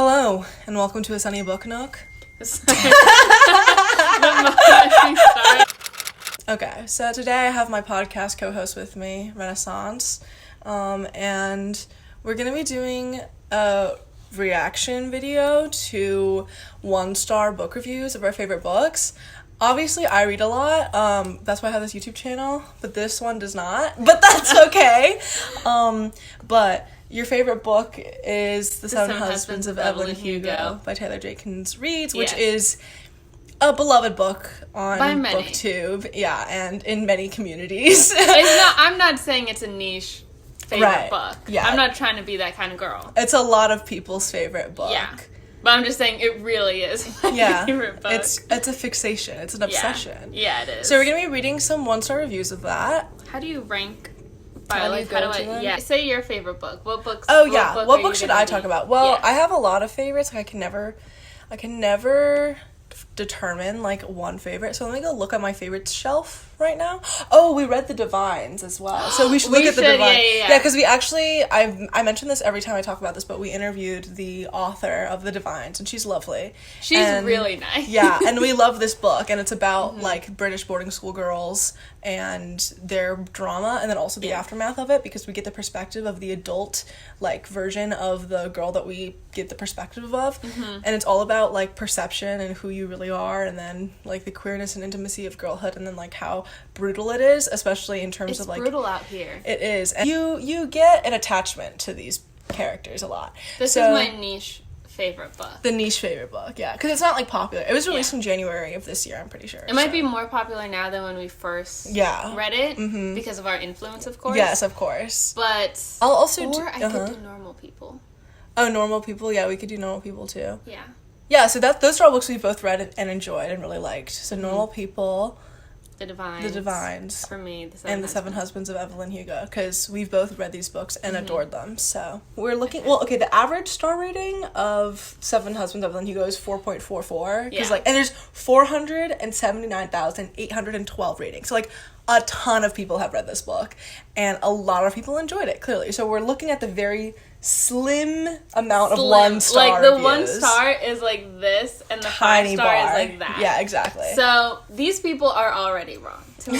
Hello, and welcome to a sunny book nook. Okay, so today I have my podcast co-host with me, Renaissance, and we're going to be doing a reaction video to 1-star book reviews of our favorite books. Obviously, I read a lot, that's why I have this YouTube channel, but this one does not, but that's okay. But your favorite book is The Seven Husbands of Evelyn Hugo by Taylor Jenkins Reid, which is a beloved book on BookTube, and in many communities. I'm not saying it's a niche favorite book. Yeah. I'm not trying to be that kind of girl. It's a lot of people's favorite book. Yeah. But I'm just saying it really is my favorite book. It's a fixation. It's an obsession. Yeah, it is. So we're going to be reading some 1-star reviews of that. How do you rank say your favorite book. What book should I talk about? Well, I have a lot of favorites. I can never determine one favorite. So let me go look at my favorites shelf right now. Oh, we read The Divines as well. So we should look at The Divines. Yeah, because we actually I mention this every time I talk about this, but we interviewed the author of The Divines, and she's lovely. She's really nice. Yeah, and we love this book, and it's about British boarding school girls and their drama, and then also the aftermath of it, because we get the perspective of the adult version of the girl that we get the perspective of, and it's all about perception and who you really are, and then the queerness and intimacy of girlhood, and then how brutal it is, especially in terms of it's brutal out here. It is, and you get an attachment to these characters a lot. This is my niche favorite book. The niche favorite book, yeah, because it's not popular. It was released in January of this year, I'm pretty sure. It might be more popular now than when we first read it, because of our influence, of course. Yes, of course. But I'll also I could do Normal People. Oh, Normal People, yeah, we could do Normal People too. Yeah. Yeah, so those are all books we both read and enjoyed and really liked. So Normal People, The Divines, for me, The Seven Husbands of Evelyn Hugo, because we've both read these books and adored them. So we're looking. Well, okay, the average star rating of Seven Husbands of Evelyn Hugo is 4.44. Because and there's 479,812 ratings. So a ton of people have read this book, and a lot of people enjoyed it. Clearly, so we're looking at the very slim amount of 1-star the reviews. 1 star is this, and the tiny 5 star bar. is that. Yeah, exactly. So these people are already wrong. To me,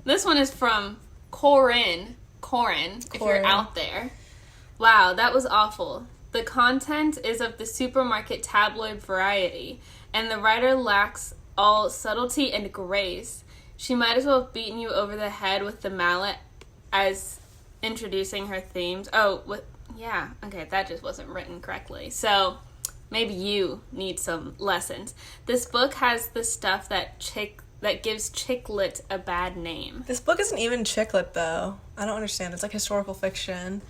this one is from Corin, if you're out there. Wow, that was awful. The content is of the supermarket tabloid variety, and the writer lacks all subtlety and grace. She might as well have beaten you over the head with the mallet as introducing her themes. Okay, that just wasn't written correctly. So maybe you need some lessons. This book has the stuff that gives chick lit a bad name. This book isn't even chick lit, though. I don't understand. It's historical fiction,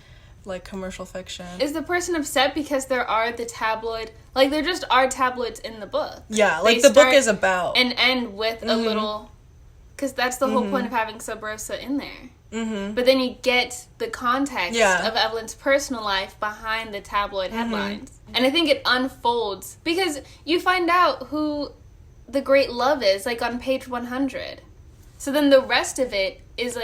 commercial fiction. Is the person upset because there are the tabloid... there just are tabloids in the book. Yeah, the book is about... And end with a little... Because that's the whole point of having Sub Rosa in there. But then you get the context of Evelyn's personal life behind the tabloid headlines. And I think it unfolds because you find out who the great love is, on page 100. So then the rest of it is,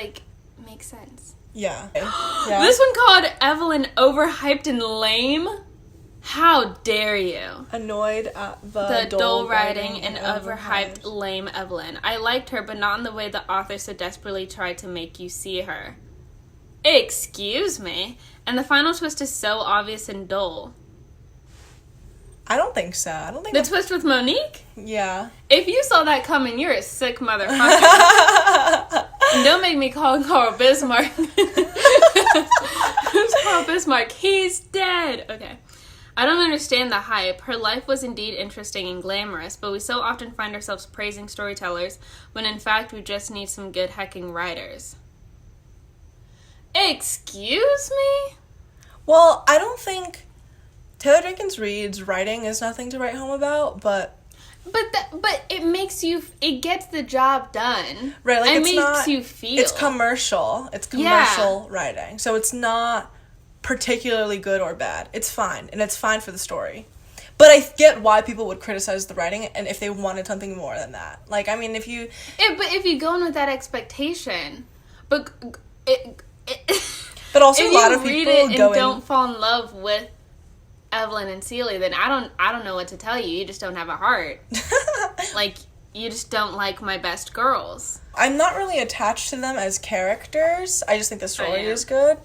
makes sense. Yeah. This one called Evelyn Overhyped and Lame. How dare you? Annoyed at the dull writing and overhyped lame Evelyn. I liked her, but not in the way the author so desperately tried to make you see her. Excuse me? And the final twist is so obvious and dull. I don't think so. I don't think the twist with Monique? Yeah. If you saw that coming, you're a sick motherfucker. And don't make me call Carl Bismarck. Who's Carl Bismarck? He's dead. Okay. I don't understand the hype. Her life was indeed interesting and glamorous, but we so often find ourselves praising storytellers when in fact we just need some good hecking writers. Excuse me? Well, I don't think Taylor Jenkins Reid's writing is nothing to write home about, but it makes you... It gets the job done. Right, it it's makes not... you feel... It's commercial. It's commercial writing. So it's not particularly good or bad. It's fine, and it's fine for the story. But I get why people would criticize the writing, and if they wanted something more than that. If you... but if you go in with that expectation... But also a lot of people read it and don't fall in love with Evelyn and Celia, then I don't know what to tell you. You just don't have a heart. Like, you just don't like my best girls. I'm not really attached to them as characters. I just think the story is good.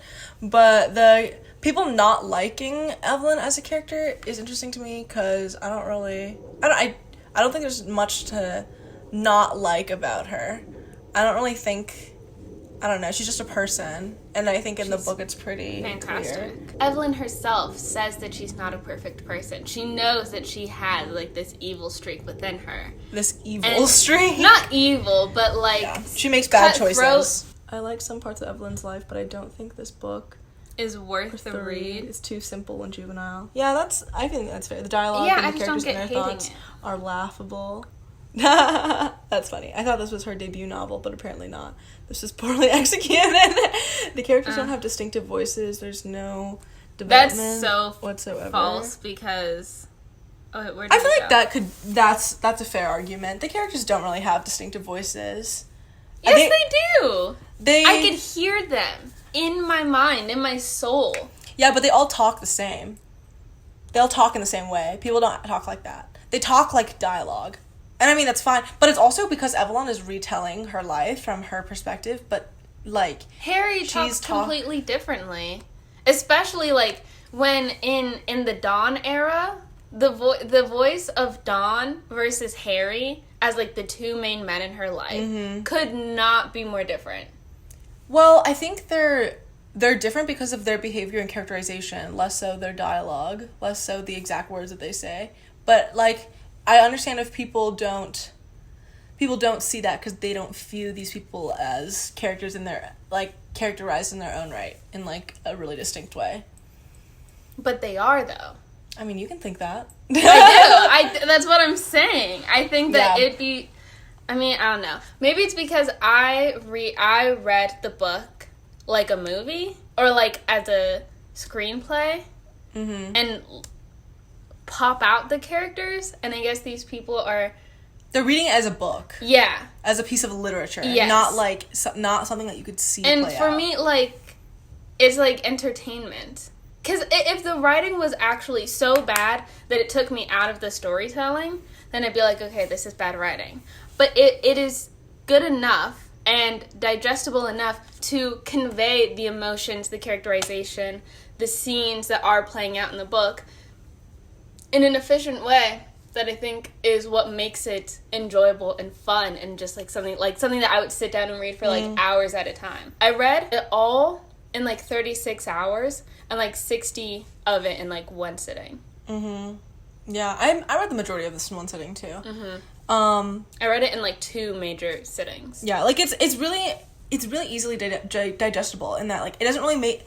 But the people not liking Evelyn as a character is interesting to me because I don't think there's much to not like about her. I don't really think, I don't know, she's just a person. And I think in the book it's pretty fantastic. clear. Evelyn herself says that she's not a perfect person. She knows that she has, like, this evil streak within her. This evil streak? Not evil, but, like... Yeah. She makes bad choices. I like some parts of Evelyn's life, but I don't think this book is worth the read. It's too simple and juvenile. Yeah, I think that's fair. The dialogue and the characters and their thoughts are laughable. That's funny. I thought this was her debut novel, but apparently not. This is poorly executed. The characters don't have distinctive voices. There's no development whatsoever. False because I feel like that's a fair argument. The characters don't really have distinctive voices. Yes, they do. I could hear them in my mind, in my soul. Yeah, but they all talk the same. They all talk in the same way. People don't talk like that. They talk like dialogue. And I mean, that's fine. But it's also because Evelyn is retelling her life from her perspective. But, like... Harry talks completely differently. Especially, like, when in the Dawn era, the voice of Dawn versus Harry as, like, the two main men in her life could not be more different. Well, I think they're different because of their behavior and characterization. Less so their dialogue. Less so the exact words that they say. But, like... I understand if people don't see that because they don't view these people as characters in their, like, characterized in their own right in, like, a really distinct way. But they are, though. I mean, you can think that. I do. That's what I'm saying. I think that it'd be... I mean, I don't know. Maybe it's because I read the book like a movie or, like, as a screenplay. And... pop out the characters, and I guess these people are... They're reading it as a book. Yeah. As a piece of literature. Yes. Not something that you could see and play for out. me, like, it's like entertainment. Because if the writing was actually so bad that it took me out of the storytelling, then I'd be like, okay, this is bad writing. But it is good enough and digestible enough to convey the emotions, the characterization, the scenes that are playing out in the book in an efficient way that I think is what makes it enjoyable and fun and just like something that I would sit down and read for like hours at a time. I read it all in like 36 hours and like 60 of it in like one sitting. Yeah, I read the majority of this in one sitting too. I read it in like 2 major sittings. Yeah, like it's really easily digestible in that like it doesn't really make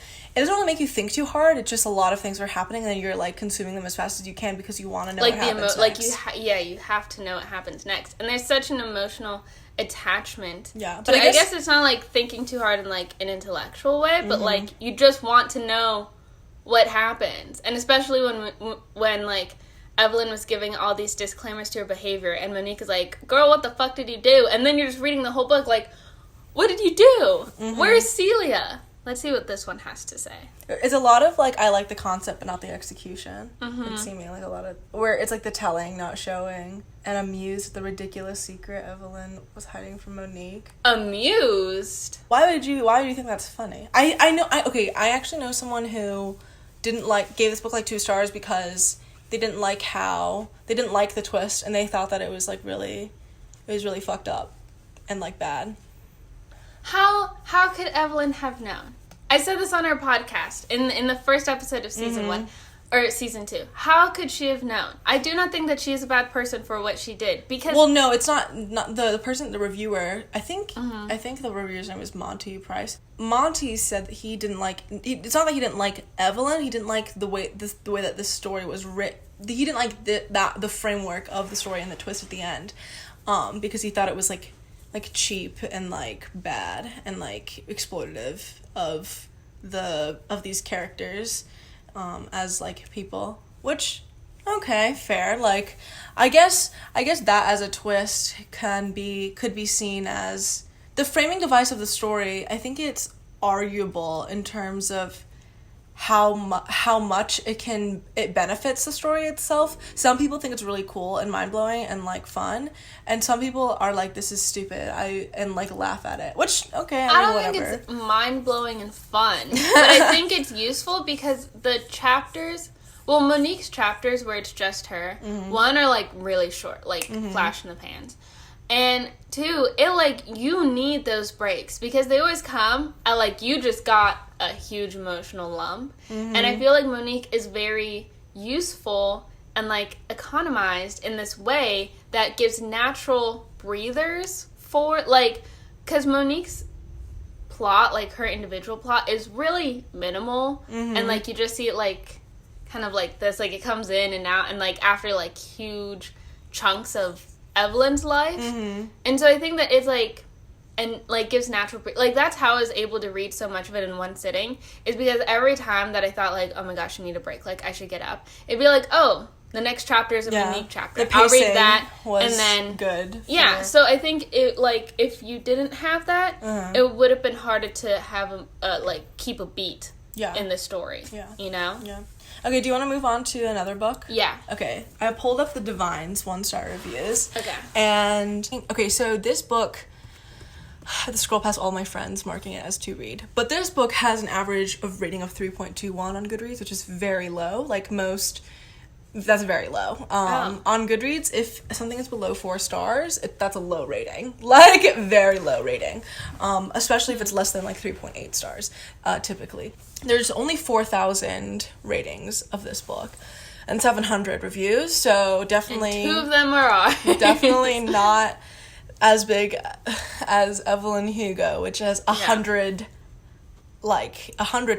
you think too hard. It's just a lot of things are happening and then you're like consuming them as fast as you can because you want to know what happens next. You have to know what happens next. And there's such an emotional attachment. Yeah, but I guess it's not like thinking too hard in like an intellectual way, but like you just want to know what happens. And especially when like Evelyn was giving all these disclaimers to her behavior and Monique is like, "Girl, what the fuck did you do?" And then you're just reading the whole book like, what did you do? Where's Celia? Let's see what this one has to say. It's a lot of, like, I like the concept but not the execution. It's seeming like a lot of... Where it's, like, the telling, not showing. And amused at the ridiculous secret Evelyn was hiding from Monique. Amused? Why do you think that's funny? I actually know someone who gave this book, like, 2 stars because they didn't like the twist and they thought that it was, like, it was really fucked up and, like, bad. How could Evelyn have known? I said this on our podcast in the first episode of season 1 or season 2. How could she have known? I do not think that she is a bad person for what she did because no, it's not the person, the reviewer. I think the reviewer's name is Monty Price. Monty said that he didn't like. It's not that he didn't like Evelyn. He didn't like the way that this story was written. He didn't like the framework of the story and the twist at the end, because he thought it was like cheap and like bad and like exploitative of these characters as like people, which okay, fair. Like I guess that as a twist could be seen as the framing device of the story. I think it's arguable in terms of how much it benefits the story itself. Some people think it's really cool and mind-blowing and like fun, and some people are like, this is stupid, and like laugh at it, which okay, I mean, don't think it's mind-blowing and fun, but I think it's useful because the chapters, well, Monique's chapters where it's just her, one are like really short, like flash in the pans, and two, it like, you need those breaks because they always come at like, you just got a huge emotional lump, and I feel like Monique is very useful and like economized in this way that gives natural breathers for like, because Monique's plot, like her individual plot, is really minimal, and like you just see it like kind of like this, like it comes in and out, and like after like huge chunks of Evelyn's life, and so I think that it's like, and like gives natural like that's how I was able to read so much of it in one sitting, is because every time that I thought like, oh my gosh, I need a break, like I should get up, it'd be like, oh, the next chapter is a Monique chapter, I'll read that, and then good so I think it like if you didn't have that, it would have been harder to have like keep a beat in the story, you know. Okay, do you want to move on to another book? Yeah. Okay, I pulled up the Divines 1-star reviews. Okay. And, okay, so this book, the scroll past all my friends marking it as to read. But this book has an average of rating of 3.21 on Goodreads, which is very low. Like most, that's very low. On Goodreads, if something is below 4 stars, that's a low rating. Like, very low rating. Especially if it's less than, like, 3.8 stars, typically. There's only 4,000 ratings of this book and 700 reviews, so definitely... And 2 of them are ours. Definitely not as big as Evelyn Hugo, which has 100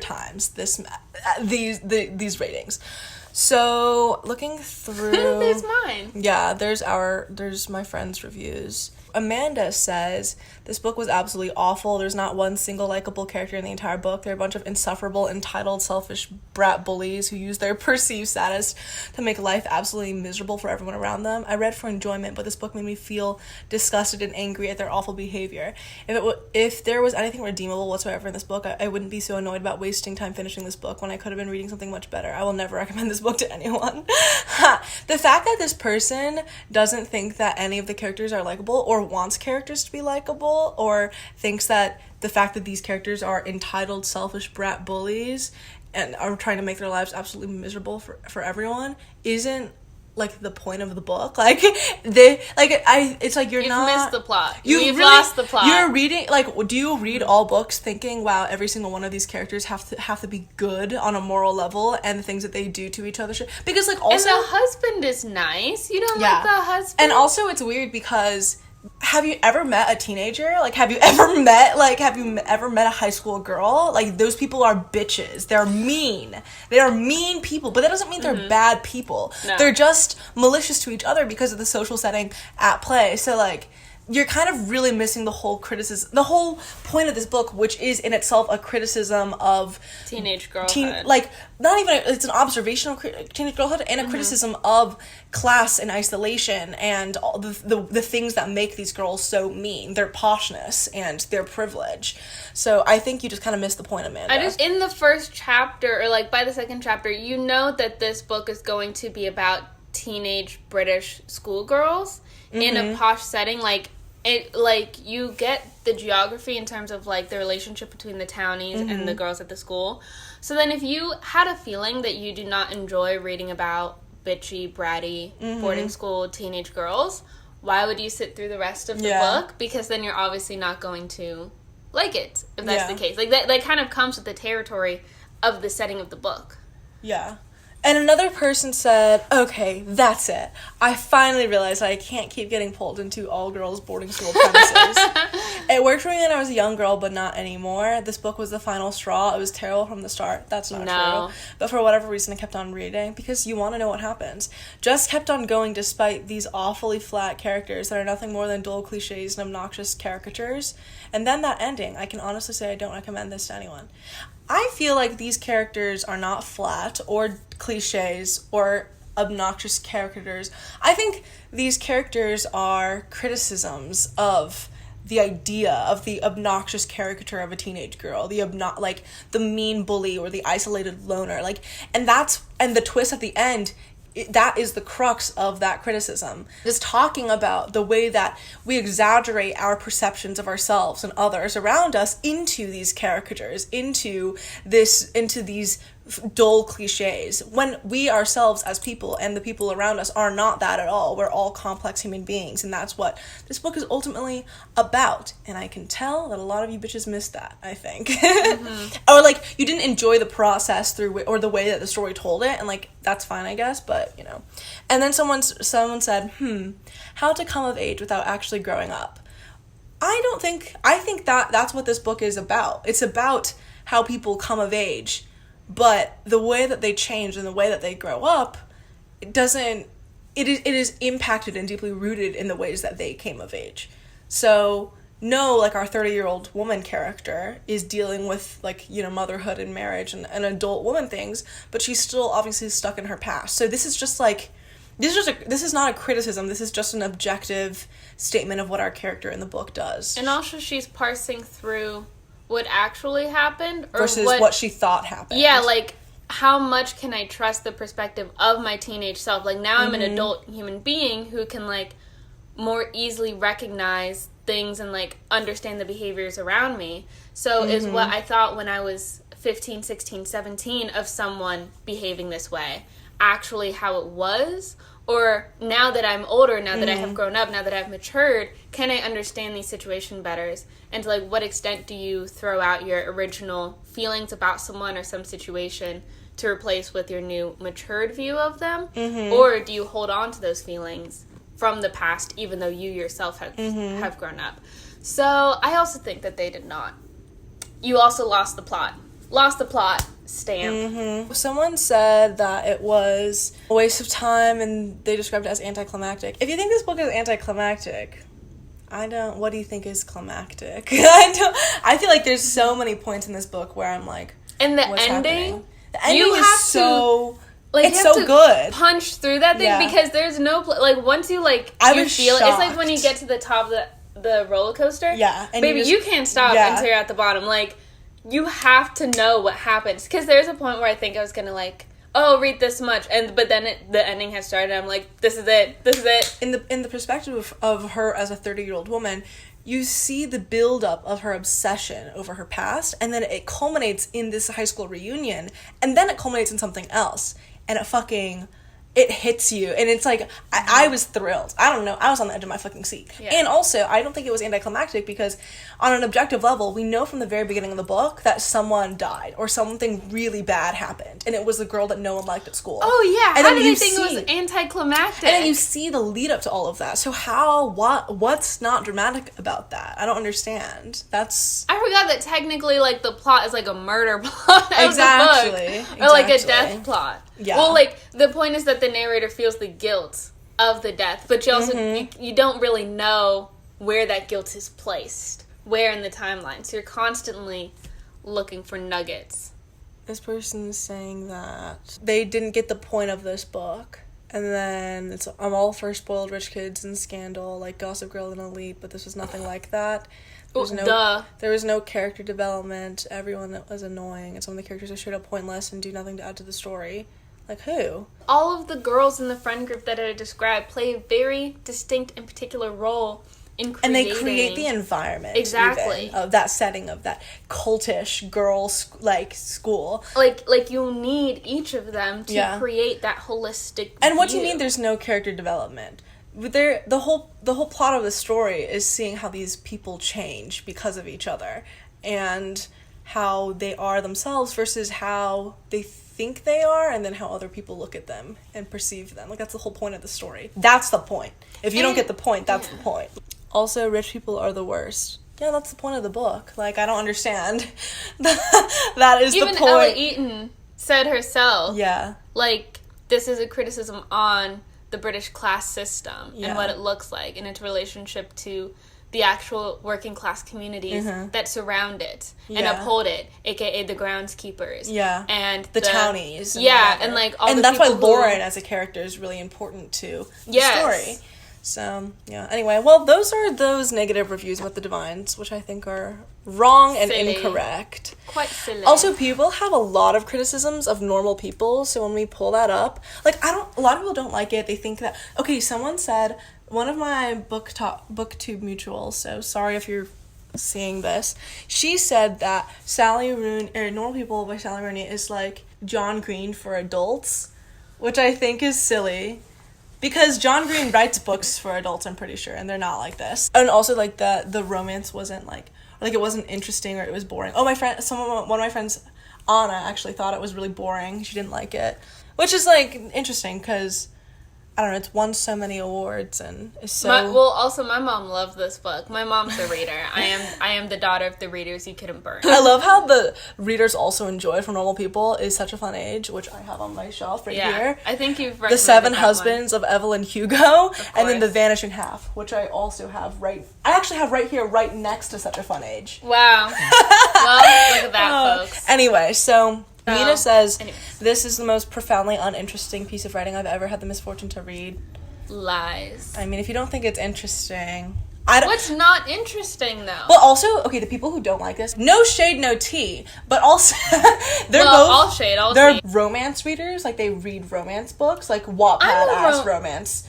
times these ratings. So looking through, there's mine. Yeah, there's my friend's reviews. Amanda says, this book was absolutely awful. There's not one single likable character in the entire book. They're a bunch of insufferable, entitled, selfish brat bullies who use their perceived status to make life absolutely miserable for everyone around them. I read for enjoyment, but this book made me feel disgusted and angry at their awful behavior. If there was anything redeemable whatsoever in this book, I wouldn't be so annoyed about wasting time finishing this book when I could have been reading something much better. I will never recommend this book to anyone. The fact that this person doesn't think that any of the characters are likable, or wants characters to be likable, or thinks that the fact that these characters are entitled, selfish brat bullies and are trying to make their lives absolutely miserable for everyone isn't like the point of the book. Like it's like you've missed the plot. You've really lost the plot. You're reading, like, do you read all books thinking, wow, every single one of these characters have to be good on a moral level, and the things that they do to each other because like also, and the husband is nice. You don't like the husband. And also it's weird because have you ever met a teenager? Like, have you ever met a high school girl? Like, those people are bitches. They're mean. They are mean people, but that doesn't mean they're bad people. No. They're just malicious to each other because of the social setting at play. So, like, you're kind of really missing the whole the whole point of this book, which is in itself a criticism of teenage girlhood. It's an observational teenage girlhood and a criticism of class and isolation and all the things that make these girls so mean, their poshness and their privilege. So I think you just kind of missed the point, Amanda. In the first chapter, or like by the second chapter, you know that this book is going to be about teenage British schoolgirls in a posh setting. Like you get the geography in terms of like the relationship between the townies and the girls at the school. So then if you had a feeling that you do not enjoy reading about bitchy, bratty, boarding school teenage girls, why would you sit through the rest of the book? Because then you're obviously not going to like it, if that's the case. Like that kind of comes with the territory of the setting of the book. Yeah. And another person said, okay, that's it. I finally realized I can't keep getting pulled into all-girls boarding school premises. It worked for me when I was a young girl, but not anymore. This book was the final straw. It was terrible from the start. That's not true. But for whatever reason, I kept on reading because you want to know what happens. Just kept on going despite these awfully flat characters that are nothing more than dull cliches and obnoxious caricatures. And then that ending, I can honestly say I don't recommend this to anyone. I feel like these characters are not flat or cliches or obnoxious caricatures. I think these characters are criticisms of the idea of the obnoxious caricature of a teenage girl, the mean bully or the isolated loner, like, and the twist at the end, that is the crux of that criticism. Just talking about the way that we exaggerate our perceptions of ourselves and others around us into these caricatures, into these dull cliches, when we ourselves as people and the people around us are not that at all. We're all complex human beings, and that's what this book is ultimately about. And I can tell that a lot of you bitches missed that, I think. Mm-hmm. Or, like, you didn't enjoy the process or the way that the story told it, and, like, that's fine, I guess, but, you know. And then someone said, how to come of age without actually growing up. I think that's what this book is about. It's about how people come of age. But the way that they change and the way that they grow up, it is impacted and deeply rooted in the ways that they came of age. So, no, like, our 30-year-old woman character is dealing with, like, you know, motherhood and marriage and adult woman things, but she's still obviously stuck in her past. So this is just like, this is not a criticism, this is just an objective statement of what our character in the book does. And also she's parsing through what actually happened versus what she thought happened. Yeah, like, how much can I trust the perspective of my teenage self? Like, now I'm an adult human being who can, like, more easily recognize things and, like, understand the behaviors around me. So is what I thought when I was 15, 16, 17 of someone behaving this way actually how it was? Or now that I'm older, now that I have grown up, now that I've matured, can I understand these situations better? And to, like, what extent do you throw out your original feelings about someone or some situation to replace with your new matured view of them? Or do you hold on to those feelings from the past, even though you yourself have grown up? So I also think that they did not. You also lost the plot. Stamp. Someone said that it was a waste of time and they described it as anticlimactic. If you think this book is anticlimactic, what do you think is climactic? I feel like there's so many points in this book where I'm like, and the what's ending, happening? The ending is so, like, it's so good. Punch through that thing because there's no, like, once you, like, you feel it, it's like when you get to the top of the roller coaster. Yeah. And baby, you can't stop until you're at the bottom. Like, you have to know what happens. Because there's a point where I think I was going to, like, read this much. But then the ending has started. I'm like, this is it. In the perspective of her as a 30-year-old woman, you see the buildup of her obsession over her past. And then it culminates in this high school reunion. And then it culminates in something else. And it hits you, and it's like, I was thrilled. I don't know, I was on the edge of my fucking seat. Yeah. And also, I don't think it was anticlimactic because on an objective level, we know from the very beginning of the book that someone died or something really bad happened, and it was the girl that no one liked at school. Oh yeah, and how did you think it was anticlimactic? And then you see the lead up to all of that. So what's not dramatic about that? I don't understand. I forgot that technically, like, the plot is like a murder plot of the book. Or like a death plot. Yeah. Well, like, the point is that the narrator feels the guilt of the death, but you also, you don't really know where that guilt is placed, where in the timeline. So you're constantly looking for nuggets. This person is saying that they didn't get the point of this book. And then I'm all for spoiled rich kids and scandal, like Gossip Girl and Elite, but this was nothing like that. There was no character development. Everyone that was annoying, and some of the characters are straight up pointless and do nothing to add to the story. Like who? All of the girls in the friend group that I described play a very distinct and particular role in creating. And they create the environment. Exactly. Even, of that setting, of that cultish girls like school. Like you need each of them to create that holistic And what do view. you mean there's no character development? The whole plot of the story is seeing how these people change because of each other and how they are themselves versus how they think they are, and then how other people look at them and perceive them. Like, that's the whole point of the story. That's the point. If you don't get the point, that's the point. Also, rich people are the worst. Yeah, that's the point of the book. Like, I don't understand. That is even the point. Ellie Eaton said herself. Yeah. Like, this is a criticism on the British class system and what it looks like in its relationship to the actual working class communities that surround it and uphold it, aka the groundskeepers. Yeah. And the townies. And like all and the that's why people Lauren as a character is really important to the story. So, yeah. Anyway, well, those are those negative reviews about the Divines, which I think are wrong and incorrect. Quite silly. Also, people have a lot of criticisms of normal people, so when we pull that up, like, a lot of people don't like it. They think that, okay, someone said, one of my booktube mutuals, so sorry if you're seeing this, she said that Sally Rooney, or Normal People by Sally Rooney, is like John Green for adults, which I think is silly. Because John Green writes books for adults, I'm pretty sure, and they're not like this. And also, like, the romance wasn't, like, it wasn't interesting or it was boring. Oh, one of my friends, Anna, actually thought it was really boring. She didn't like it. Which is, like, interesting, because, I don't know, it's won so many awards and is so... Also, my mom loved this book. My mom's a reader. I am the daughter of the readers you couldn't burn. I love how the readers also enjoy For Normal People is Such a Fun Age, which I have on my shelf here. I think you've recommended The Seven Husbands of Evelyn Hugo, and then The course. Vanishing Half, which I also have I actually have right here, right next to Such a Fun Age. Wow. Well, look at that, folks. Anyway, so... Nina says, anyways. This is the most profoundly uninteresting piece of writing I've ever had the misfortune to read. Lies. I mean, if you don't think it's interesting... What's not interesting, though? Well, also, okay, the people who don't like this, no shade, no tea, but also, they're both... all shade, all they're tea. romance readers, like, they read romance books, like, Wattpad-ass romance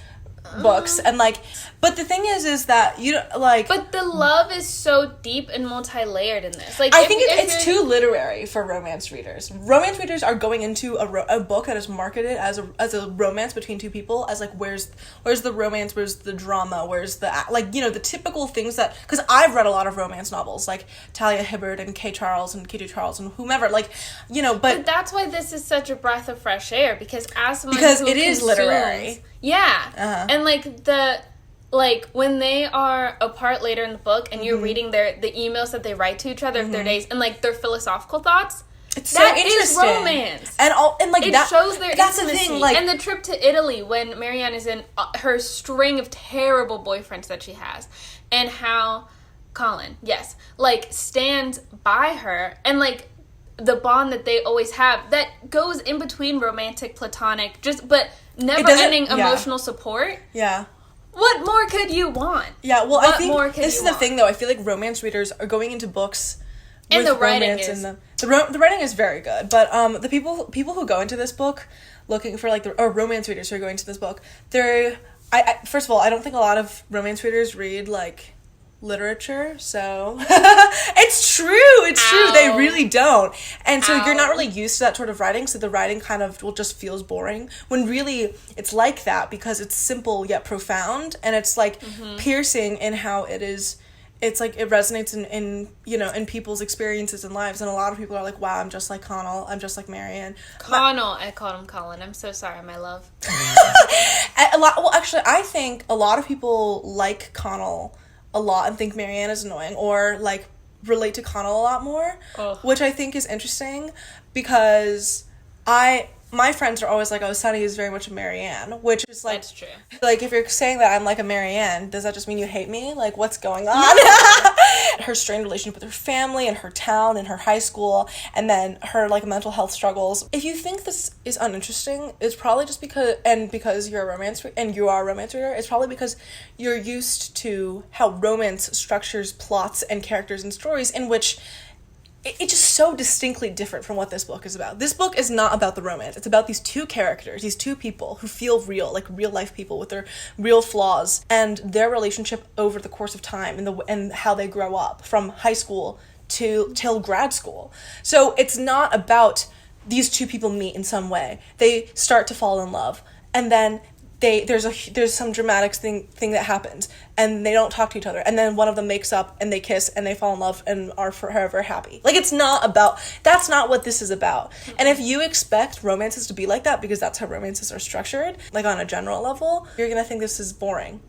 books, and, like, but the thing is that, you know, like... But the love is so deep and multi-layered in this. Like, I think it's too literary for romance readers. Romance readers are going into a book that is marketed as a romance between two people, as, like, where's the romance, where's the drama, where's the, like, you know, the typical things that... Because I've read a lot of romance novels, like Talia Hibbert and K. Charles and K.J. Charles and whomever, like, you know, but that's why this is such a breath of fresh air, because as someone because who it is literary. Yeah. And, like, when they are apart later in the book and you're reading the emails that they write to each other of their days and, like, their philosophical thoughts, it's that so interesting. is romance. And like, it that shows their that's intimacy. The thing, like, and the trip to Italy when Marianne is in her string of terrible boyfriends that she has, and how Colin, yes, like, stands by her, and, like, the bond that they always have that goes in between romantic, platonic, but never-ending emotional support. Yeah. What more could you want? Yeah, well, I think this is the thing, though. I feel like romance readers are going into books and with the writing romance is... in them. The writing is very good, but the people who go into this book looking for, like, or romance readers who are going to this book, first of all, I don't think a lot of romance readers read, like, literature, so it's true, they really don't, and so you're not really used to that sort of writing, so the writing kind of just feels boring, when really it's like that because it's simple yet profound, and it's, like, piercing in how it's like it resonates in you know, in people's experiences and lives, and a lot of people are like, wow, I'm just like Connell, I'm just like Marianne. Connell, I called him Colin, I'm so sorry, my love. Actually, I think a lot of people like Connell a lot and think Marianne is annoying, or, like, relate to Connell a lot more, which I think is interesting, because my friends are always like, oh, Sunny is very much a Marianne, which is, like... That's true. Like, if you're saying that I'm like a Marianne, does that just mean you hate me? Like, what's going on? Her strained relationship with her family and her town and her high school, and then her, like, mental health struggles. If you think this is uninteresting, it's probably just because you're a romance reader, it's probably because you're used to how romance structures plots and characters and stories, in which it's just so distinctly different from what this book is about. This book is not about the romance. It's about these two characters, these two people who feel real, like real life people with their real flaws, and their relationship over the course of time, and how they grow up from high school till grad school. So it's not about these two people meet in some way. They start to fall in love, and then there's some dramatic thing that happens, and they don't talk to each other, and then one of them makes up and they kiss and they fall in love and are forever happy. Like, that's not what this is about. And if you expect romances to be like that because that's how romances are structured, like on a general level, you're gonna think this is boring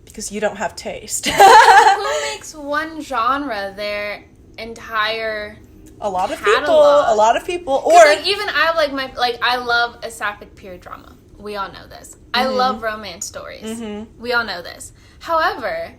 because you don't have taste. Who makes one genre their entire a lot of people, or like, even I love a sapphic period drama. We all know this. I love romance stories. We all know this. However,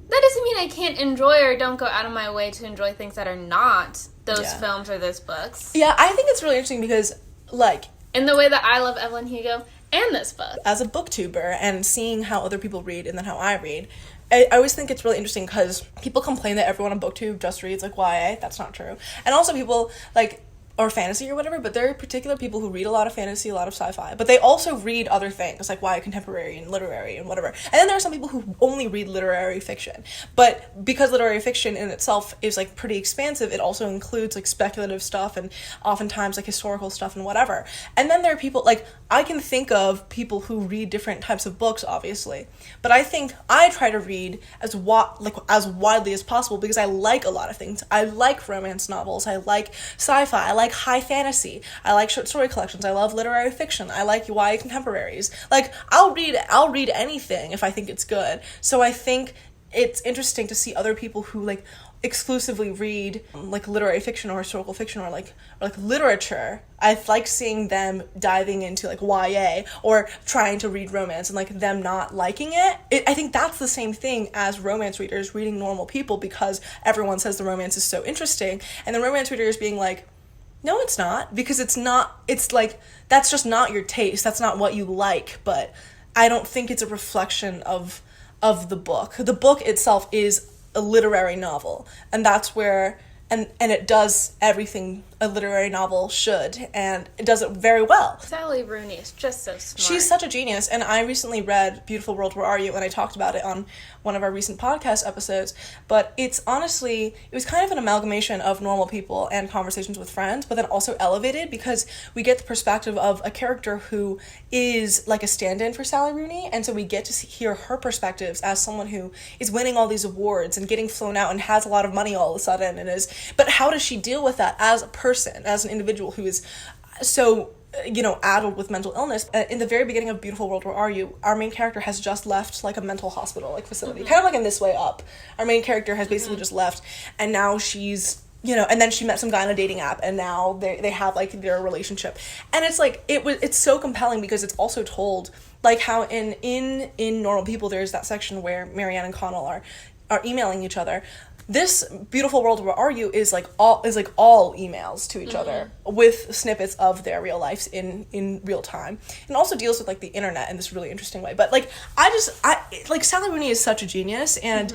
that doesn't mean I can't enjoy or don't go out of my way to enjoy things that are not those films or those books. Yeah, I think it's really interesting because, like... In the way that I love Evelyn Hugo, And this book. As a booktuber and seeing how other people read and then how I read, I always think it's really interesting because people complain that everyone on BookTube just reads, like, YA. That's not true. And also people, like, or fantasy or whatever, but there are particular people who read a lot of fantasy, a lot of sci-fi, but they also read other things, like YA contemporary and literary and whatever. And then there are some people who only read literary fiction. But because literary fiction in itself is, like, pretty expansive, it also includes, like, speculative stuff and oftentimes, like, historical stuff and whatever. And then there are people, like, I can think of people who read different types of books, obviously, but I think I try to read as widely as possible because I like a lot of things. I like romance novels, I like sci-fi, I like high fantasy, I like short story collections, I love literary fiction, I like YA contemporaries. Like, I'll read anything if I think it's good. So I think it's interesting to see other people who, like, exclusively read, like, literary fiction or historical fiction or like literature. I like seeing them diving into, like, YA or trying to read romance and, like, them not liking it. I think that's the same thing as romance readers reading normal people because everyone says the romance is so interesting, and the romance reader is being like, no, it's not, because it's not, it's like, that's just not your taste, that's not what you like. But I don't think it's a reflection of the book. The book itself is a literary novel, and that's where and it does everything a literary novel should, and it does it very well. Sally Rooney is just so smart. She's such a genius, and I recently read Beautiful World, Where Are You? And I talked about it on one of our recent podcast episodes, but it was kind of an amalgamation of normal people and conversations with friends, but then also elevated because we get the perspective of a character who is like a stand-in for Sally Rooney, and so we get to hear her perspectives as someone who is winning all these awards and getting flown out and has a lot of money all of a sudden, but how does she deal with that as a person, as an individual who is so, addled with mental illness? In the very beginning of Beautiful World, Where Are You? Our main character has just left, like, a mental hospital, like, facility. Mm-hmm. Kind of like in This Way Up. Our main character has basically just left, and now she's, and then she met some guy on a dating app, and now they have, like, their relationship. And it's, like, it's so compelling because it's also told, like, how in Normal People there's that section where Marianne and Connell are emailing each other. This Beautiful World, Where Are You is all emails to each other with snippets of their real lives in real time, and also deals with, like, the internet in this really interesting way. But, like, Sally Rooney is such a genius, and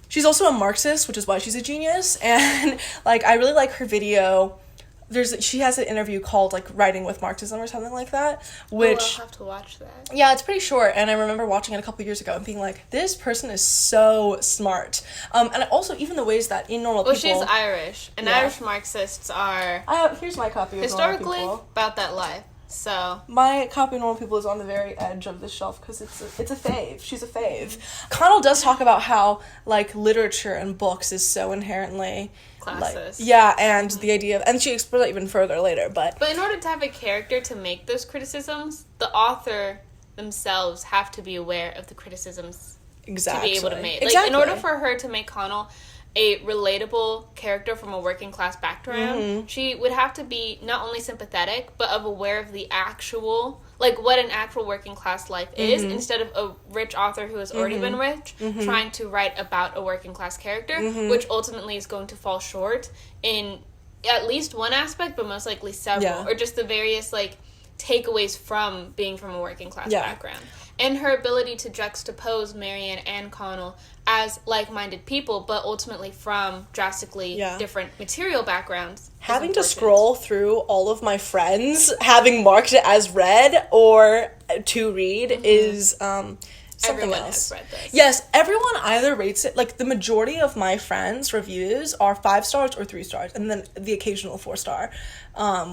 she's also a Marxist, which is why she's a genius. And, like, I really like her video. She has an interview called, like, Writing with Marxism or something like that, which... I'll have to watch that. Yeah, it's pretty short, and I remember watching it a couple years ago and being like, this person is so smart. And also, even the ways that in Normal People... Well, she's Irish, and Irish Marxists are... Here's my copy of historically Normal People. About that life, so... My copy of Normal People is on the very edge of the shelf, because it's a fave. She's a fave. Connell does talk about how, like, literature and books is so inherently... Classist. And the idea of... And she explores that even further later, but... But in order to have a character to make those criticisms, the author themselves have to be aware of the criticisms to be able to make. Like, in order for her to make Connell a relatable character from a working class background, she would have to be not only sympathetic, but aware of the actual... like, what an actual working class life is, instead of a rich author who has already been rich trying to write about a working class character, which ultimately is going to fall short in at least one aspect, but most likely several, or just the various, like, takeaways from being from a working class background. And her ability to juxtapose Marianne and Connell as like-minded people, but ultimately from drastically different material backgrounds. Having to scroll through all of my friends having marked it as read or to read is something Everyone else. has read this. Yes, everyone either rates it, like, the majority of my friends' reviews are 5 stars or 3 stars, and then the occasional 4-star,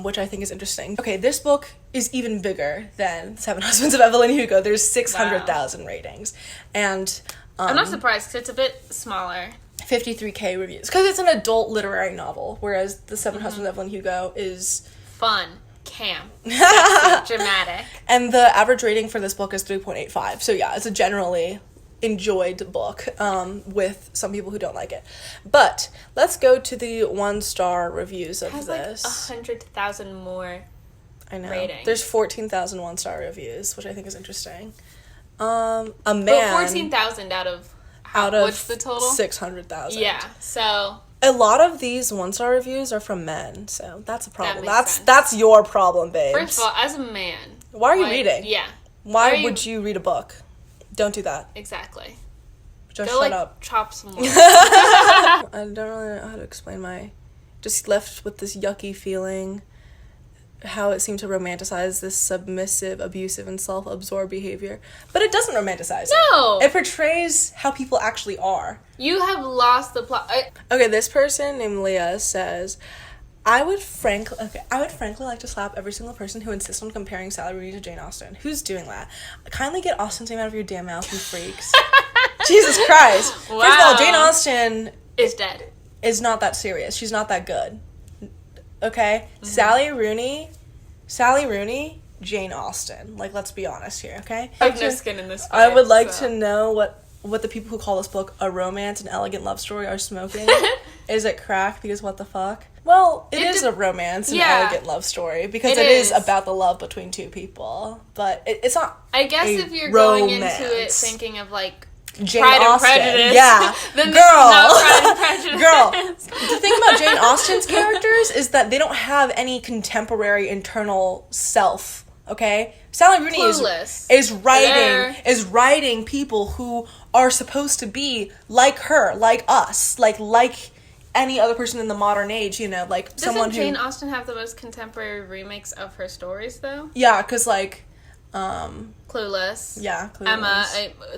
which I think is interesting. Okay, this book is even bigger than Seven Husbands of Evelyn Hugo. There's 600,000 ratings, and... I'm not surprised, because it's a bit smaller. 53K reviews. Because it's an adult literary novel, whereas The Seven Husbands of Evelyn Hugo is... fun. Camp. Sexy, dramatic. And the average rating for this book is 3.85. So yeah, it's a generally enjoyed book, with some people who don't like it. But let's go to the 1-star reviews of this. It has, like, 100,000 more ratings. There's 14,000 1-star reviews, which I think is interesting. A man... But 14,000 out of what's the total? 600,000. Yeah, so... A lot of these 1-star reviews are from men, so that's a problem. That makes sense. That's your problem, babe. First of all, as a man... Why are you reading? Yeah. Why would you read a book? Don't do that. Exactly. Just Go, shut up. Chop some more. I don't really know how to explain just left with this yucky feeling, how it seemed to romanticize this submissive, abusive, and self-absorbed behavior. But it doesn't romanticize No! it. It portrays how people actually are. You have lost the plot. Okay, this person named Leah says, I would frankly like to slap every single person who insists on comparing Sally Rooney to Jane Austen. Who's doing that? Kindly get Austen's name out of your damn mouth, you freaks. Jesus Christ. Wow. First of all, Jane Austen is dead. Is not that serious. She's not that good. Okay? Mm-hmm. Sally Rooney, Jane Austen. Like, let's be honest here, okay? I have no skin in this fight, I would like to know what the people who call this book a romance, an elegant love story are smoking. Is it crack? Because what the fuck? Well, it is a romance, an elegant love story, because it is about the love between two people. But it's not. I guess if you're going into it thinking of like Jane Pride Austen, and Prejudice, yeah, then girl, this is not Pride and Prejudice. Girl. The thing about Jane Austen's characters is that they don't have any contemporary internal self. Okay, Sally Rooney is writing people who are supposed to be like her, like us, like any other person in the modern age, you know, like someone who... Doesn't Jane Austen have the most contemporary remakes of her stories, though? Yeah, because, like, Clueless. Yeah, Clueless. Emma,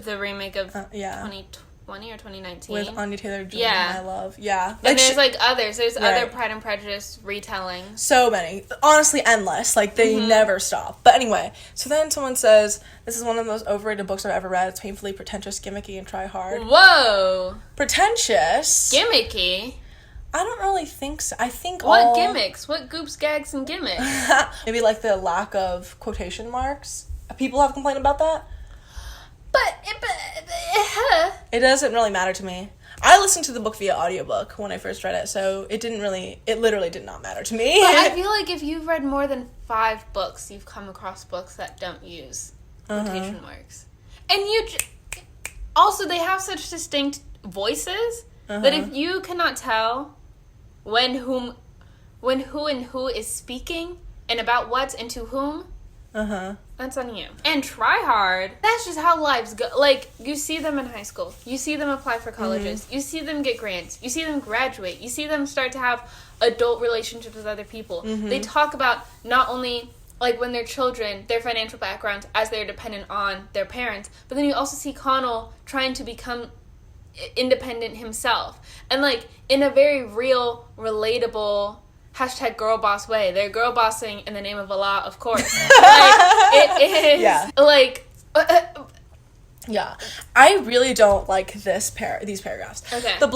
the remake of 2020 or 2019. With Anya Taylor-Joy, I love. Yeah. And there's, others. There's other Pride and Prejudice retellings. So many. Honestly, endless. Like, they never stop. But anyway, so then someone says, this is one of the most overrated books I've ever read. It's painfully pretentious, gimmicky, and try hard. Whoa! Pretentious? Gimmicky? I don't really think so. I think What gimmicks? What goops, gags, and gimmicks? Maybe, like, the lack of quotation marks. People have complained about that. But it doesn't really matter to me. I listened to the book via audiobook when I first read it, so it literally did not matter to me. But I feel like if you've read more than 5 books, you've come across books that don't use quotation marks. And also, they have such distinct voices that if you cannot tell when who and who is speaking and about what and to whom, that's on you. And try hard. That's just how lives go. Like, you see them in high school. You see them apply for colleges. You see them get grants. You see them graduate. You see them start to have adult relationships with other people. They talk about not only, like, when they're children, their financial backgrounds as they're dependent on their parents, but then you also see Connell trying to become independent himself. And, like, in a very real, relatable... #girlboss way. They're girl bossing in the name of Allah, of course. Like, it is. Yeah. Like. Yeah. I really don't like these paragraphs. Okay. The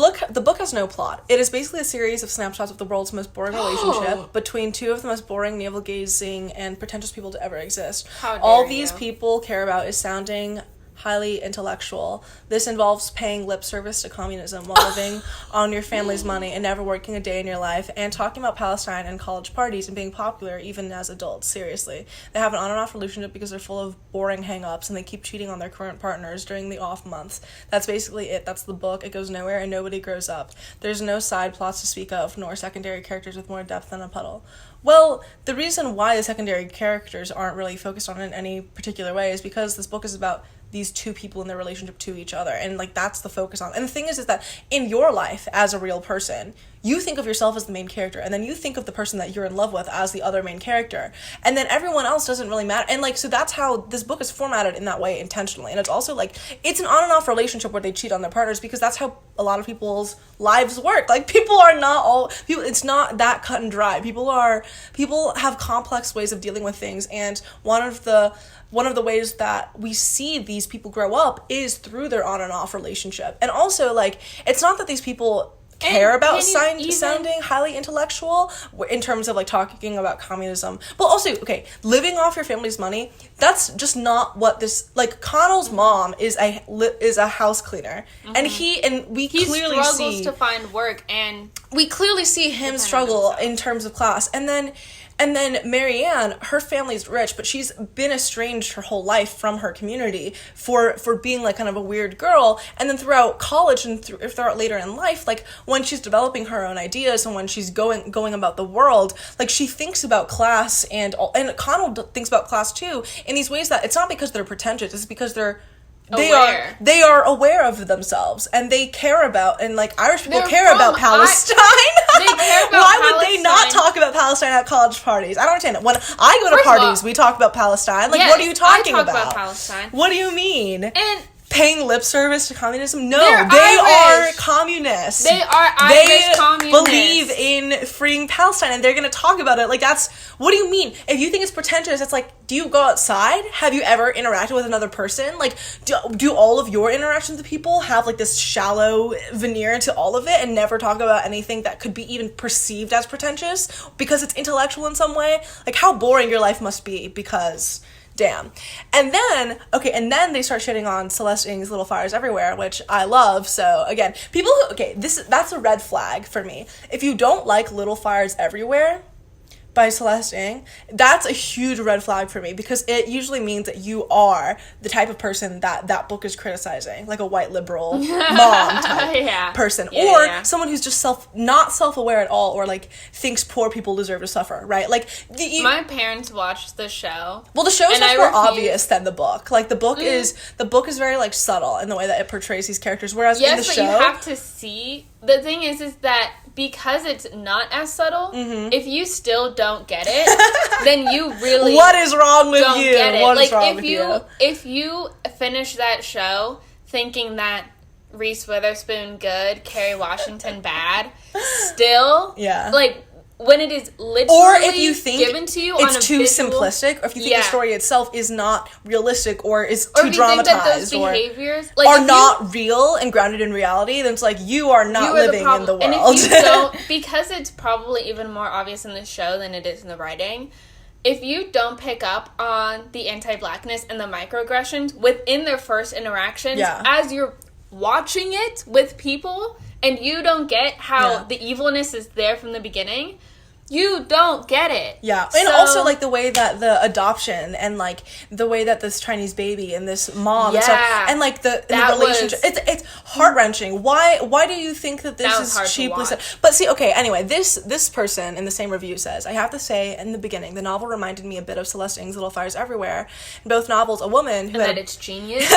book has no plot. It is basically a series of snapshots of the world's most boring relationship between two of the most boring, navel-gazing, and pretentious people to ever exist. All these people care about is sounding highly intellectual. This involves paying lip service to communism while living on your family's money and never working a day in your life, and talking about Palestine and college parties and being popular even as adults. Seriously. They have an on and off relationship because they're full of boring hang-ups and they keep cheating on their current partners during the off months. That's basically it. That's the book. It goes nowhere and nobody grows up. There's no side plots to speak of, nor secondary characters with more depth than a puddle. Well, the reason why the secondary characters aren't really focused on in any particular way is because this book is about these two people in their relationship to each other, and like that's the focus on. And the thing is that in your life as a real person, you think of yourself as the main character, and then you think of the person that you're in love with as the other main character, and then everyone else doesn't really matter. And like, so that's how this book is formatted in that way intentionally. And it's also like, it's an on and off relationship where they cheat on their partners because that's how a lot of people's lives work. Like, it's not that cut and dry. People have complex ways of dealing with things, and one of the ways that we see these people grow up is through their on and off relationship. And also, like, it's not that these people care about sounding highly intellectual in terms of, like, talking about communism. But also, okay, living off your family's money, that's just not what this... Like, Connell's mom is a house cleaner. And he clearly struggles to find work, and... We clearly see him struggle in terms of class. And then... And then Marianne, her family's rich, but she's been estranged her whole life from her community for being like kind of a weird girl. And then throughout college and throughout later in life, like when she's developing her own ideas and when she's going about the world, like she thinks about class and Connell thinks about class too in these ways that it's not because they're pretentious, it's because they are aware of themselves and they care about, and like Irish people care about Palestine. They care about Why Palestine. would they not talk about Palestine at college parties? I don't understand it. When I go to parties, we talk about Palestine. Like, what are you talking I talk about Palestine. What do you mean? And paying lip service to communism? No, they are communists. They are Irish communists. They believe in freeing Palestine, and they're going to talk about it. Like, that's, what do you mean? If you think it's pretentious, it's like, do you go outside? Have you ever interacted with another person? Like, do all of your interactions with people have, like, this shallow veneer to all of it and never talk about anything that could be even perceived as pretentious because it's intellectual in some way? Like, how boring your life must be because... Damn. And then they start shitting on Celeste Ng's Little Fires Everywhere, which I love. So again, that's a red flag for me. If you don't like Little Fires Everywhere by Celeste Ng, that's a huge red flag for me because it usually means that you are the type of person that book is criticizing, like a white liberal mom type person, or someone who's just not self-aware at all, or like thinks poor people deserve to suffer, right? Like my parents watched the show. Well, the show is much more obvious than the book. Like the book is very like subtle in the way that it portrays these characters, whereas in the show, you have to see. The thing is that because it's not as subtle, if you still don't get it, then you really what is wrong with don't you? Get it. What like is wrong with you? If you finish that show thinking that Reese Witherspoon good, Kerry Washington bad, still like when it is literally or if you think given to you it's on a too visual, simplistic, or if you think the story itself is not realistic or is or too if you dramatized think that those behaviors like, are not real and grounded in reality, then it's like you are not living in the world. And if you don't, because it's probably even more obvious in the show than it is in the writing, if you don't pick up on the anti-blackness and the microaggressions within their first interactions, as you're watching it with people, and you don't get how the evilness is there from the beginning, you don't get it. Yeah. And also, like, the way that the adoption and, like, the way that this Chinese baby and this mom and stuff, and, like, the relationship, it's heart-wrenching. Why do you think that this is cheaply said? But see, okay, anyway, this person in the same review says, I have to say, in the beginning, the novel reminded me a bit of Celeste Ng's Little Fires Everywhere. In both novels, a woman who it's genius.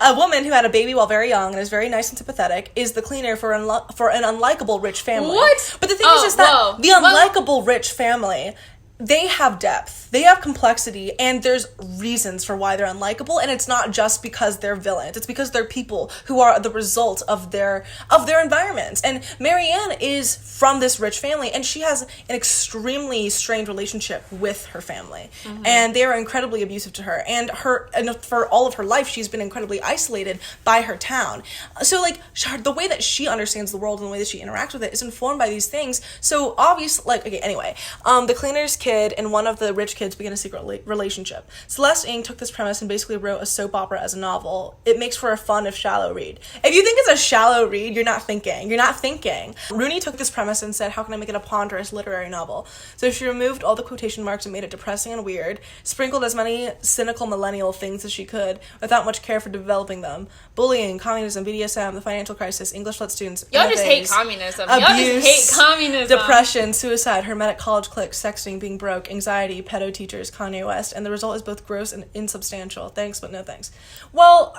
A woman who had a baby while very young and is very nice and sympathetic is the cleaner for an unlikable rich family. What? But the thing is that the unlikable rich family, they have depth, they have complexity, and there's reasons for why they're unlikable, and it's not just because they're villains, it's because they're people who are the result of their environments. And Marianne is from this rich family, and she has an extremely strained relationship with her family, and they are incredibly abusive to her, and for all of her life she's been incredibly isolated by her town. So like the way that she understands the world and the way that she interacts with it is informed by these things. So obviously, like, okay, anyway, the cleaner's kid and one of the rich kids begin a secret relationship. Celeste Ng took this premise and basically wrote a soap opera as a novel. It makes for a fun if shallow read. If you think it's a shallow read, you're not thinking. Rooney took this premise and said, how can I make it a ponderous literary novel? So she removed all the quotation marks and made it depressing and weird, sprinkled as many cynical millennial things as she could without much care for developing them. Bullying, communism, BDSM, the financial crisis, English lit students, Y'all MFAs, just hate communism. Abuse, depression, suicide, hermetic college cliques, sexting, being broke, anxiety, pedo teachers, Kanye West, and the result is both gross and insubstantial. Thanks, but no thanks. Well,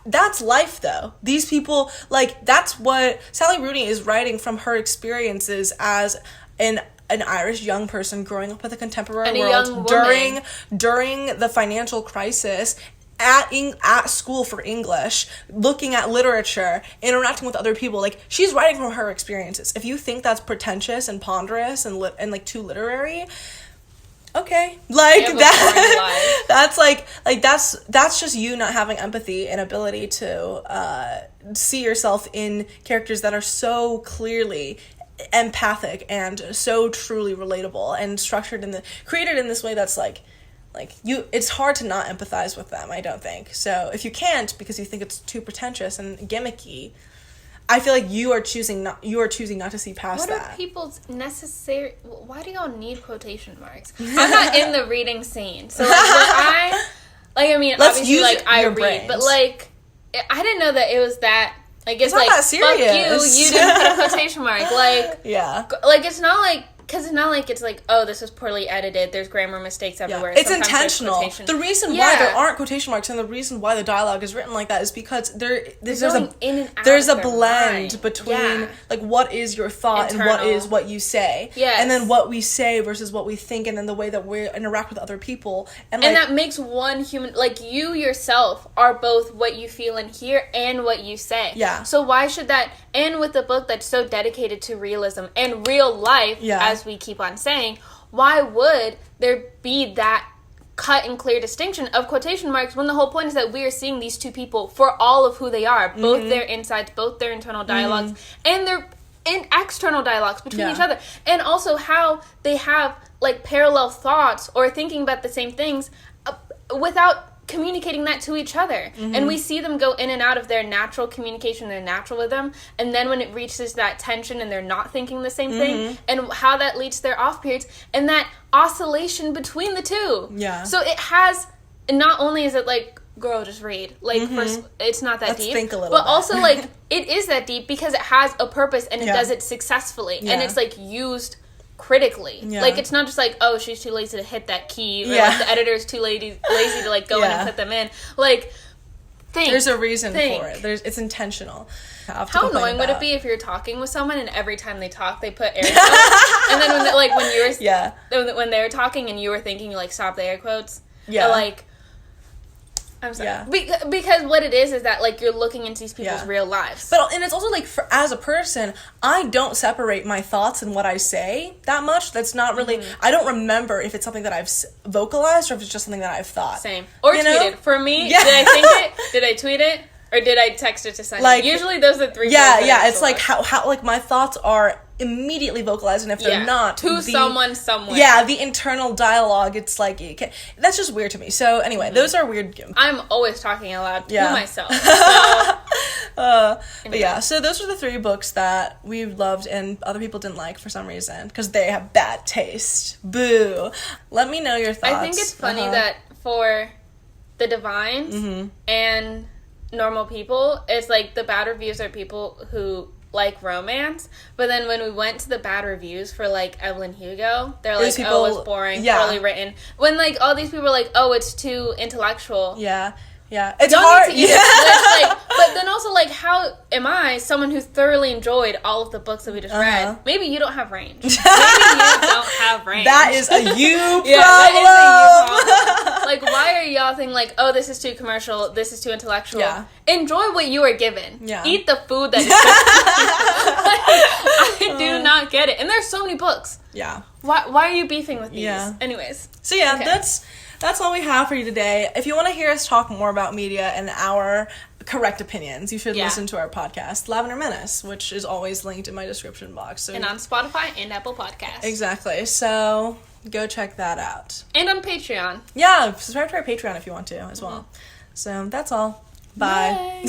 that's life, though. These people, like, that's what Sally Rooney is writing from her experiences as an Irish young person growing up with a contemporary world during the financial crisis, at school for English, looking at literature, interacting with other people. Like, she's writing from her experiences. If you think that's pretentious and ponderous and like too literary, okay, like that's just you not having empathy and ability to see yourself in characters that are so clearly empathic and so truly relatable and created in this way that's like it's hard to not empathize with them, I don't think. So if you can't because you think it's too pretentious and gimmicky, I feel like you are choosing not to see past that. What are people's necessary... Why do y'all need quotation marks? I'm not in the reading scene. So, like, Let's obviously, use like, I read. brains. But, like, I didn't know that it was that... Like, it's not like, that serious. You didn't put a quotation mark. Like, yeah. Like, it's not like... Because it's not like it's like, oh, this was poorly edited. There's grammar mistakes everywhere. Yeah. It's intentional. The reason why there aren't quotation marks and the reason why the dialogue is written like that is because there's a blend between like what is your thought and what is what you say. Yes. And then what we say versus what we think and then the way that we interact with other people. And that makes one human... Like, you yourself are both what you feel and hear and what you say. Yeah. So why should that... And with a book that's so dedicated to realism and real life, as we keep on saying, why would there be that cut and clear distinction of quotation marks when the whole point is that we are seeing these two people for all of who they are, both their insides, both their internal dialogues, and their external dialogues between each other, and also how they have like parallel thoughts or thinking about the same things without communicating that to each other. And we see them go in and out of their natural communication, their natural rhythm, and then when it reaches that tension and they're not thinking the same thing, and how that leads to their off periods, and that oscillation between the two. Yeah. So it has, not only is it like, girl, just read. Like, first, it's not that Let's deep. think a little but bit. also, like, it is that deep because it has a purpose and it does it successfully. And it's, like, used critically. Like, it's not just like, oh, she's too lazy to hit that key, or like the editor's too lazy to like go in and put them in. Like, there's a reason for it. It's intentional. How annoying would it be if you're talking with someone and every time they talk they put air quotes, and then when you were when they were talking and you were thinking, you like stop the air quotes. Like, I'm sorry. Because what it is that, like, you're looking into these people's real lives. And it's also, like, as a person, I don't separate my thoughts and what I say that much. That's not really... I don't remember if it's something that I've vocalized or if it's just something that I've thought. Same. Or tweeted. For me, did I think it? Did I tweet it? Or did I text it to Sunny? Like, usually those are the three things. It's like how like my thoughts are immediately vocalized, and if they're not someone somewhere. The internal dialogue, it's like that's just weird to me. So anyway, those are weird. I'm always talking aloud to myself. So those are the 3 books that we loved and other people didn't like for some reason because they have bad taste. Boo. Let me know your thoughts. I think it's funny that for the divines and normal people, it's like the bad reviews are people who like romance, but then when we went to the bad reviews for like Evelyn, Hugo, they're like, oh, it's boring, poorly written. When like all these people are like, oh, it's too intellectual. It's hard. But then also, like, how am I, someone who thoroughly enjoyed all of the books that we just read? Maybe you don't have range. Maybe you don't have range. That is a you problem. That is a you problem. Like, why are y'all thinking, like, oh, this is too commercial, this is too intellectual? Enjoy what you are given. Eat the food that is I do not get it. And there's so many books. Why are you beefing with these? Anyways. So, that's all we have for you today. If you want to hear us talk more about media and our correct opinions, you should listen to our podcast, Lavender Menace, which is always linked in my description box. So, and on Spotify and Apple Podcasts. Exactly. So go check that out. And on Patreon. Yeah, subscribe to our Patreon if you want to as well. So that's all. Bye.